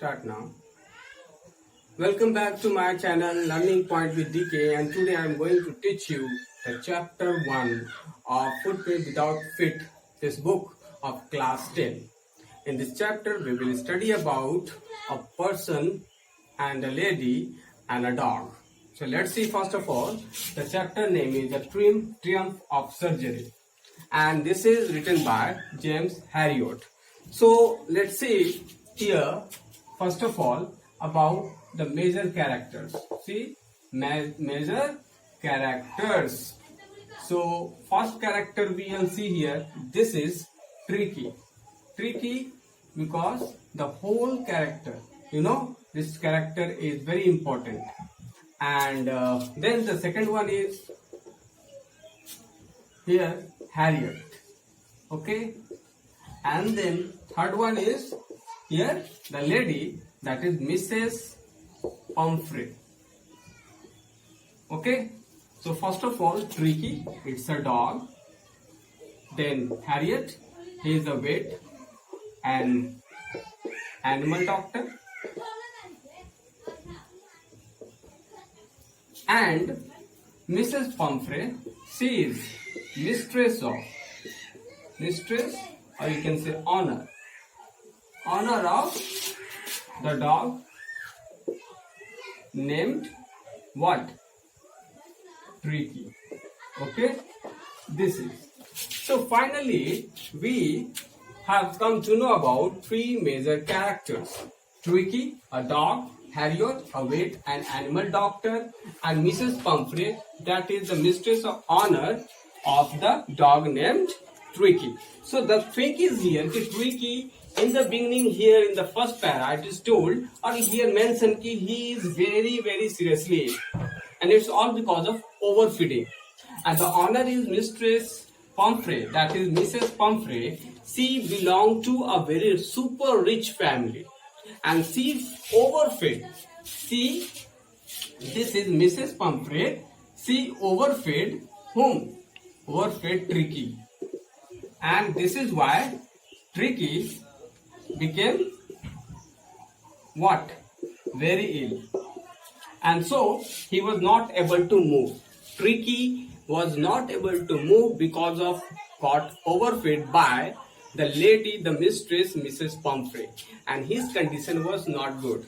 Start now. Welcome back to my channel Learning Point with DK, and today I am going to teach you the chapter 1 of Footprint Without Feet, this book of class 10. In this chapter we will study about a person and a lady and a dog. So let's see. First of all, the chapter name is The Triumph of Surgery, and this is written by James Herriot. So let's see here first of all about the major characters. See, major characters. So first character we will see here, this is Tricky. Tricky because the whole character, this character is very important. And then the second one is here Harriet. Okay, and then third one is here the lady, that is Mrs. Pumphrey. Okay, so first of all, Tricky, it's a dog. Then Harriet, he is a vet and animal doctor. And Mrs. Pumphrey, she is mistress, or you can say owner of the dog named what? Tricky. Okay, this is. So finally we have come to know about three major characters: Tricky, a dog; Harriet, a vet and animal doctor; and Mrs. Pumphrey, that is the mistress of honor of the dog named Tricky. So the thing is here, Tricky in the beginning here in the first para it is told or here mentioned ki he is very seriously ill, and it's all because of overfeeding. And the owner is Mistress Pumphrey, that is Mrs. Pumphrey. She belonged to a very super rich family and she overfed. This is Mrs. Pumphrey. She overfed whom? Overfed Tricky. And this is why Tricky became what? Very ill. And so he was not able to move. Tricky was not able to move because of got overfed by the lady, the mistress, Mrs. Pumphrey. And his condition was not good.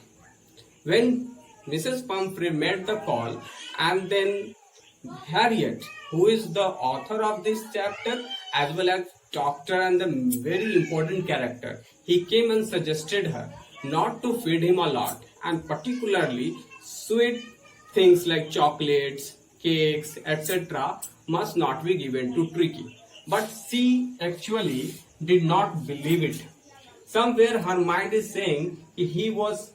When Mrs. Pumphrey made the call, and then Harriet, who is the author of this chapter as well as doctor and the very important character, he came and suggested her not to feed him a lot, and particularly sweet things like chocolates, cakes, etc. must not be given to Tricky. But she actually did not believe it. Somewhere her mind is saying he was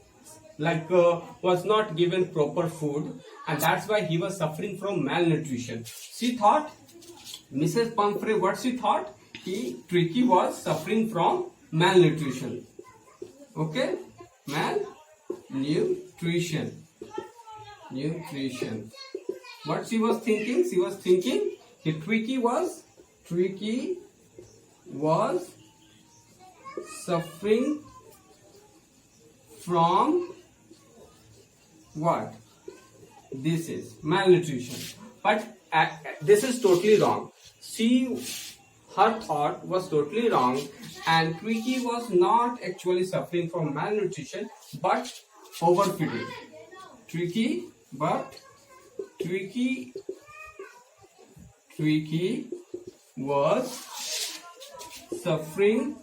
was not given proper food, and that's why he was suffering from malnutrition. She thought, Mrs. Pumphrey, what she thought? Tricky was suffering from malnutrition. Okay, malnutrition. What she was thinking? She was thinking Tricky was suffering from what? This is malnutrition. But this is totally wrong. Her thought was totally wrong, and Tricky was not actually suffering from malnutrition but overfeeding. Tricky was suffering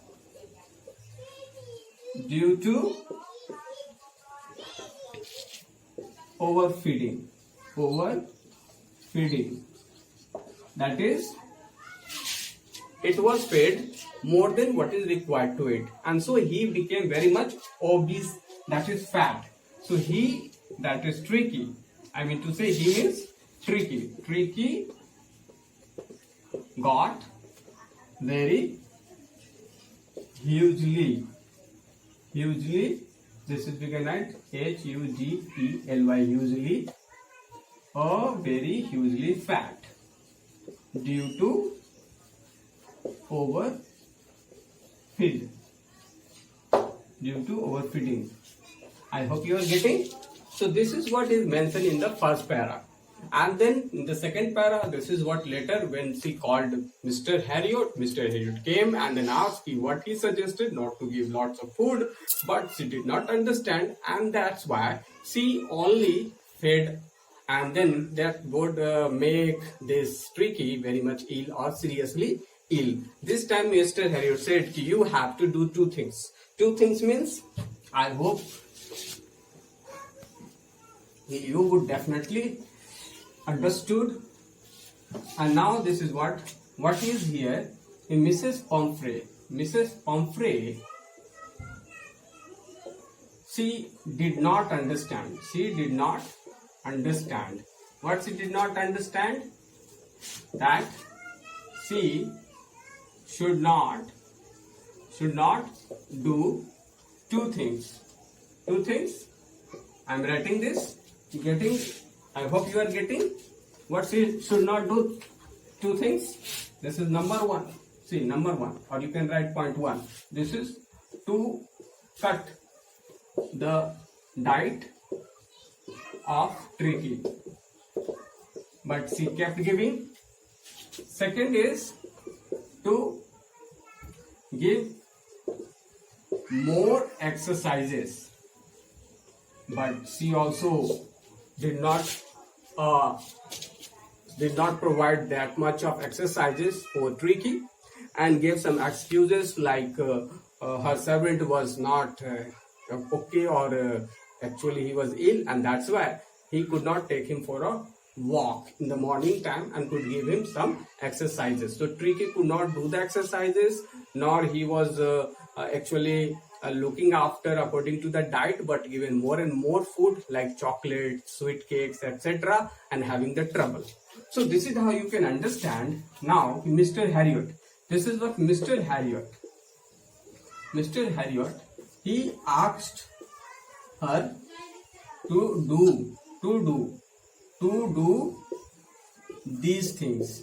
due to overfeeding. That is, it was fed more than what is required to eat, and so he became very much obese, that is fat. So that is Tricky. I mean to say he is Tricky. Tricky got very hugely. This is become right, Hugely, hugely, very hugely fat due to overfeeding. I hope you are getting. So this is what is mentioned in the first para. And then in the second para, this is what later when she called Mr. Harriot came and then asked what he suggested, not to give lots of food, but she did not understand, and that's why she only fed, and then that would make this Tricky very much ill or seriously ill. This time Mr. Harriot said, you have to do two things. Two things means, I hope you would definitely understood. And now this is what is here in Mrs. Pomfrey, she did not understand. What she did not understand? That she should not do two things. I am writing this. Getting? I hope you are getting. What she should not do? Two things. This is number one. See, number one, or you can write point one. This is to cut the diet of Tricky, but she kept giving. Second is to give more exercises, but she also did not provide that much of exercises for Tricky, and gave some excuses like her servant was not okay, or actually he was ill, and that's why he could not take him for a walk in the morning time and could give him some exercises. So Tricky could not do the exercises, nor he was actually looking after according to the diet, but given more and more food like chocolate, sweet cakes, etc., and having the trouble. So this is how you can understand. Now Mr. Harriot, this is what Mr. Harriot, he asked her to do these things.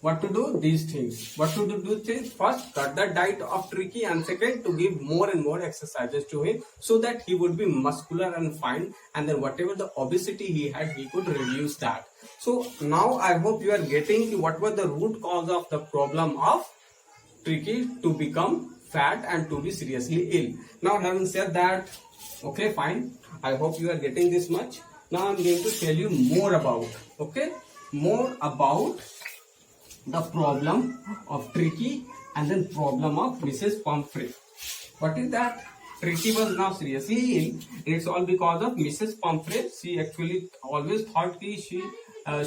What to do? These things. What to do? Things. First, cut the diet of Tricky, and second, to give more and more exercises to him so that he would be muscular and fine, and then whatever the obesity he had, he could reduce that. So now I hope you are getting what was the root cause of the problem of Tricky to become fat and to be seriously ill. Now, having said that, okay, fine. I hope you are getting this much. Now I'm going to tell you more about, the problem of Tricky and then problem of Mrs. Pomfrey. What is that? Tricky was now seriously ill. It's all because of Mrs. Pomfrey. She actually always thought she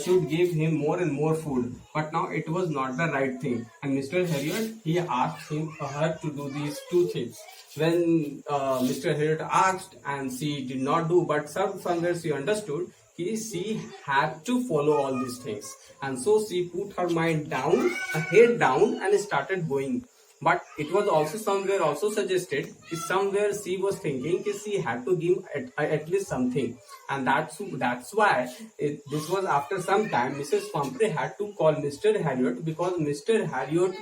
should give him more and more food, but now it was not the right thing. And Mr. Harriot, he asked her to do these two things. When Mr. Harriot asked and she did not do, but somewhere she understood she had to follow all these things, and so she put her mind down, her head down, and started going. But it was also somewhere also suggested, somewhere she was thinking she had to give at least something, and that's why this was after some time Mrs. Pomfrey had to call Mr. Harriot, because Mr. Harriot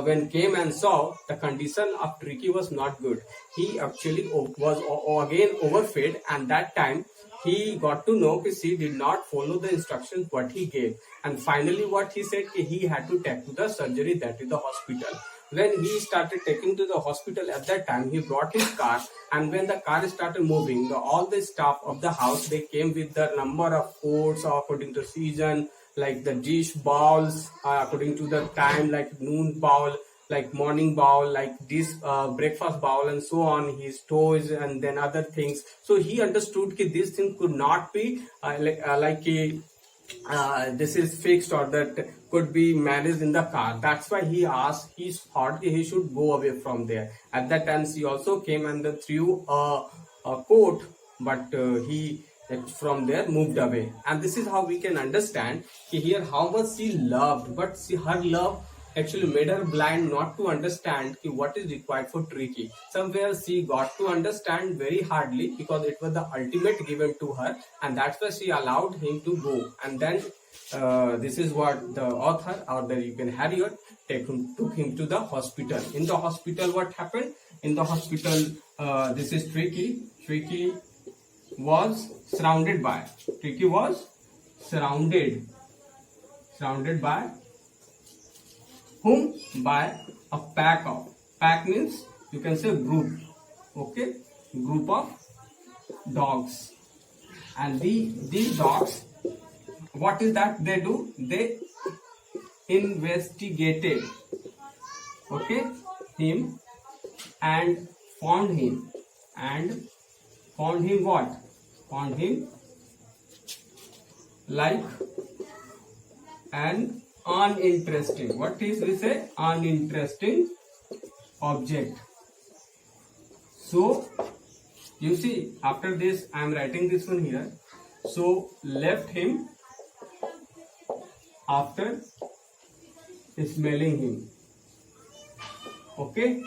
when came and saw the condition of Tricky was not good. He actually was again overfed, and that time he got to know that she did not follow the instructions what he gave, and finally what he said, he had to take to the surgery, that is the hospital. When he started taking to the hospital, at that time he brought his car, and when the car started moving, all the staff of the house, they came with the number of foods according to season, like the dish bowls according to the time, like noon bowl, like morning bowl, like this breakfast bowl, and so on, his toys and then other things. So he understood that these things could not be this is fixed, or that could be managed in the car. That's why he thought he should go away from there. At that time she also came and threw a coat, but he from there moved away. And this is how we can understand here how much she loved, but her love actually made her blind not to understand what is required for Tricky. Somewhere she got to understand very hardly, because it was the ultimate given to her, and that's why she allowed him to go. And then this is what the author, or the Harriot, took him to the hospital. In the hospital, what happened? in the hospital. This is Tricky. Tricky was surrounded by whom? By a pack means you can say group. Okay, group of dogs. And these dogs, what is that they do? They investigated, okay, him and found him what? Found him like an uninteresting, what is we say, uninteresting object. So you see, after this I am writing this one here. So left him after smelling him. Okay,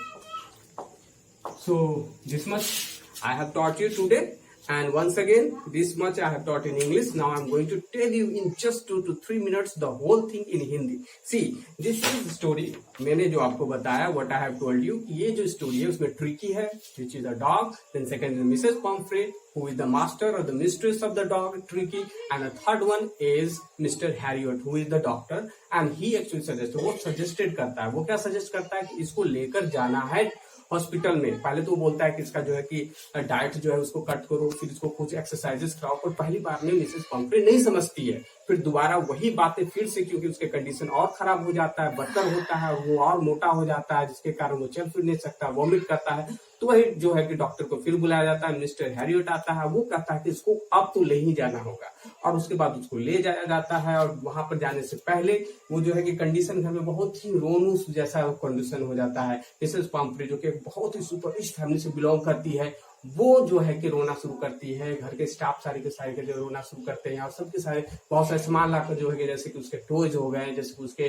so this much I have taught you today, and once again this much I have taught in English. Now I am going to tell you in just 2 to 3 minutes the whole thing in Hindi. See, this is the story. मैंने जो आपको बताया, what I have told you, ये जो story है उसमें Tricky है, which is a dog. Then second is Mrs. Pomfrey, who is the master or the mistress of the dog Tricky, and the third one is Mr. Harriot, who is the doctor, and he actually suggests, वो suggested करता है, वो क्या suggest करता है कि इसको लेकर जाना है हॉस्पिटल में. पहले तो वो बोलता है कि इसका जो है कि डाइट जो है उसको कट करो, फिर इसको कुछ एक्सरसाइजेस कराओ, पर पहली बार में मिसेस पम्फ्रे नहीं समझती है. फिर दोबारा वही बातें फिर से, क्योंकि उसके कंडीशन और खराब हो जाता है, बदतर होता है, वो और मोटा हो जाता है, जिसके कारण वो चल फिर नहीं सकता, वॉमिट करता है. तो वही जो है कि डॉक्टर को फिर बुलाया जाता है. मिस्टर हैरियट आता है, वो कहता है कि इसको अब तो ले ही जाना होगा, और उसके बाद उसको ले जाया जाता है. और वहां पर जाने से पहले वो जो है कि कंडीशन घर में बहुत ही रोनूस जैसा कंडीशन हो जाता है. मिसेस पम्फ्रे जो कि बहुत ही सुपर रिच फैमिली से बिलोंग करती है, वो जो है कि रोना शुरू करती है. घर के स्टाफ सारे के सारे के जो रोना शुरू करते हैं, और सबके सारे बहुत सारे सामान लाकर जो है कि जैसे कि उसके टॉयज हो गए, जैसे कि उसके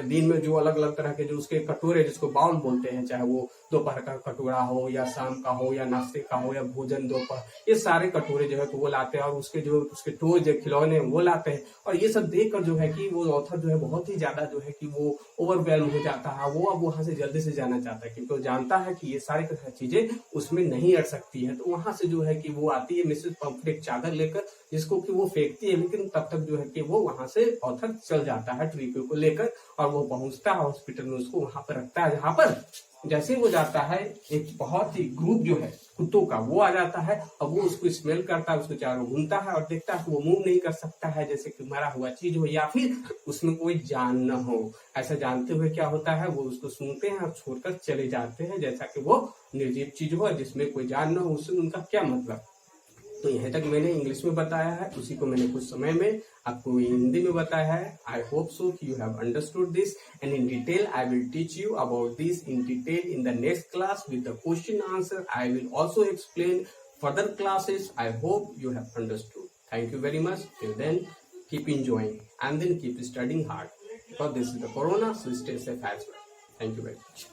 दिन में जो अलग अलग तरह के जो उसके कटोरे, जिसको बाउल बोलते हैं, चाहे वो दोपहर का कटोरा हो या शाम का हो या नाश्ते का हो या भोजन दोपहर, ये सारे कटोरे जो है तो वो लाते हैं, और उसके जो उसके टॉयज खिलौने वो लाते हैं. और ये सब देखकर जो है कि वो ऑथर जो है बहुत ही ज्यादा जो है कि वो ओवरवेल्म हो जाता है. वो अब वहां से जल्दी से जाना चाहता है, क्योंकि वो जानता है कि ये सारी चीजें उसमें नहीं अड़ सकती है. तो वहां से जो है कि वो आती है मिसेस पम्फ्रे एक चादर लेकर, जिसको कि वो फेंकती है, लेकिन तब तक जो है कि वो वहां से ऑथर चल जाता है ट्रिकी को लेकर, और वो पहुंचता है हॉस्पिटल में, उसको वहां पर रखता है. जहां पर जैसे ही वो जाता है, एक बहुत ही ग्रुप जो है कुत्तों का वो आ जाता है, और वो उसको स्मेल करता है, उसको चारों घूमता है और देखता है कि वो मूव नहीं कर सकता है, जैसे कि मरा हुआ चीज हो या फिर उसमें कोई जान न हो. ऐसा जानते हुए क्या होता है, वो उसको सूंघते हैं और छोड़कर चले जाते हैं, जैसा कि वो निर्जीव चीज हो जिसमें कोई जान न हो. उससे उनका क्या मतलब. तो यहीं तक मैंने इंग्लिश में बताया है, उसी को मैंने कुछ समय में आपको हिंदी में बताया है. I hope so you have understood this, and in detail I will teach you about this in detail in the next class with the question answer. I will also explain further classes. I hope you have understood. Thank you very much. Till then, keep enjoying and then keep studying hard, because this is the corona, so stay safe as well. Thank you very much.